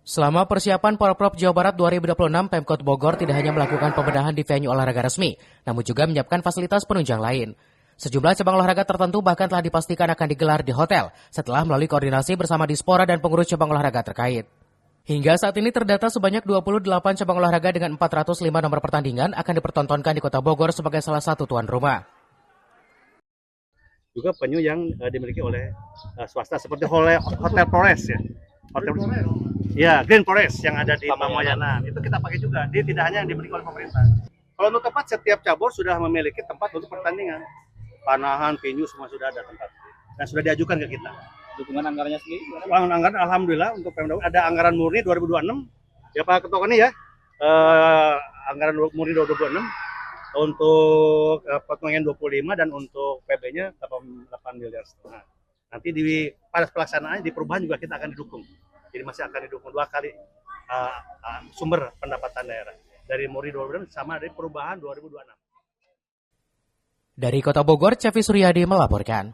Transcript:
Selama persiapan Porprov Jawa Barat 2026, Pemkot Bogor tidak hanya melakukan pembenahan di venue olahraga resmi, namun juga menyiapkan fasilitas penunjang lain. Sejumlah cabang olahraga tertentu bahkan telah dipastikan akan digelar di hotel setelah melalui koordinasi bersama Dispora dan pengurus cabang olahraga terkait. Hingga saat ini terdata sebanyak 28 cabang olahraga dengan 405 nomor pertandingan akan dipertontonkan di Kota Bogor sebagai salah satu tuan rumah. Juga venue yang dimiliki oleh swasta seperti Hotel Flores ya. Green Forest yang ada di Pamoyana itu kita pakai juga. Dia tidak hanya yang dimiliki oleh pemerintah. Kalau untuk tempat, setiap cabur sudah memiliki tempat untuk pertandingan. Panahan, venue semua sudah ada tempat dan sudah diajukan ke kita. Dukungan anggarannya sendiri? Anggaran alhamdulillah untuk Pemda ada anggaran murni 2026. Ya Pak Ketua ini ya. Anggaran murni 2026 untuk potongan 25 dan untuk PB-nya 8 miliar setengah. Nanti pada pelaksanaannya di perubahan juga kita akan didukung. Jadi masih akan didukung 2 kali sumber pendapatan daerah. Dari Murni 2026 sama dari perubahan 2026. Dari Kota Bogor, Cevi Suryadi melaporkan.